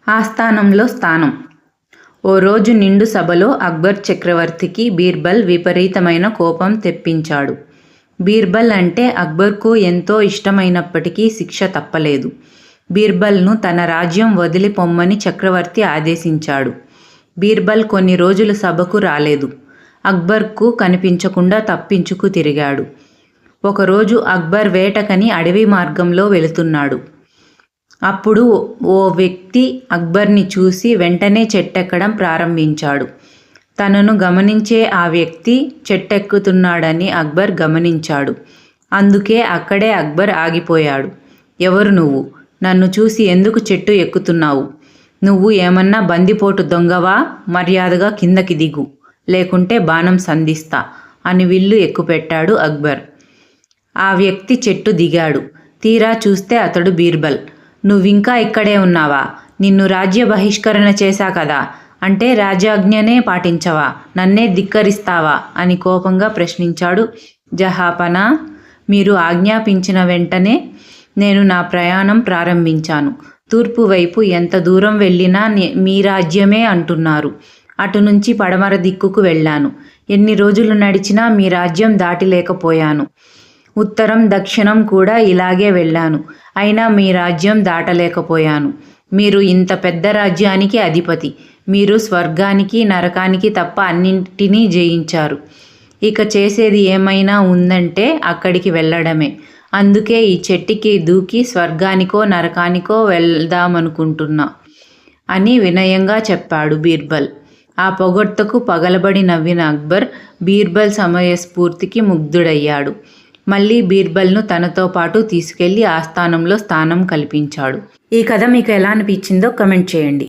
ఆస్థానంలో స్థానం. ఓ రోజు నిండు సభలో అక్బర్ చక్రవర్తికి బీర్బల్ విపరీతమైన కోపం తెప్పించాడు. బీర్బల్ అంటే అక్బర్కు ఎంతో ఇష్టమైనప్పటికీ శిక్ష తప్పలేదు. బీర్బల్ను తన రాజ్యం వదిలి పొమ్మని చక్రవర్తి ఆదేశించాడు. బీర్బల్ కొన్ని రోజులు సభకు రాలేదు. అక్బర్కు కనిపించకుండా తప్పించుకు తిరిగాడు. ఒకరోజు అక్బర్ వేటకని అడవి మార్గంలో వెళుతున్నాడు. అప్పుడు ఓ వ్యక్తి అక్బర్ని చూసి వెంటనే చెట్టెక్కడం ప్రారంభించాడు. తనను గమనించే ఆ వ్యక్తి చెట్టెక్కుతున్నాడని అక్బర్ గమనించాడు. అందుకే అక్కడే అక్బర్ ఆగిపోయాడు. ఎవరు నువ్వు? నన్ను చూసి ఎందుకు చెట్టు ఎక్కుతున్నావు? నువ్వు ఏమన్నా బందిపోటు దొంగవా? మర్యాదగా కిందకి దిగు, లేకుంటే బాణం సంధిస్తా అని విల్లు ఎక్కుపెట్టాడు అక్బర్. ఆ వ్యక్తి చెట్టు దిగాడు. తీరా చూస్తే అతడు బీర్బల్. నువ్వింకా ఇక్కడే ఉన్నావా? నిన్ను రాజ్య బహిష్కరణ చేశా కదా, అంటే రాజాజ్ఞనే పాటించవా? నన్నే ధిక్కరిస్తావా అని కోపంగా ప్రశ్నించాడు. జహాపనా, మీరు ఆజ్ఞాపించిన వెంటనే నేను నా ప్రయాణం ప్రారంభించాను. తూర్పు వైపు ఎంత దూరం వెళ్ళినా మీ రాజ్యమే అంటున్నారు. అటు నుంచి పడమర దిక్కుకు వెళ్ళాను. ఎన్ని రోజులు నడిచినా మీ రాజ్యం దాటిలేకపోయాను. ఉత్తరం దక్షిణం కూడా ఇలాగే వెళ్ళాను. అయినా మీ రాజ్యం దాటలేకపోయాను. మీరు ఇంత పెద్ద రాజ్యానికి అధిపతి. మీరు స్వర్గానికి నరకానికి తప్ప అన్నింటినీ జయించారు. ఇక చేసేది ఏమైనా ఉందంటే అక్కడికి వెళ్ళడమే. అందుకే ఈ చెట్టుకి దూకి స్వర్గానికో నరకానికో వెళ్దామనుకుంటున్నా అని వినయంగా చెప్పాడు బీర్బల్. ఆ పొగడ్తకు పగలబడి నవ్విన అక్బర్ బీర్బల్ సమయస్ఫూర్తికి ముగ్ధుడయ్యాడు. మళ్ళీ బీర్బల్ను తనతో పాటు తీసుకెళ్లి ఆస్థానంలో స్థానం కల్పించాడు. ఈ కథ మీకు ఎలా అనిపించిందో కమెంట్ చేయండి.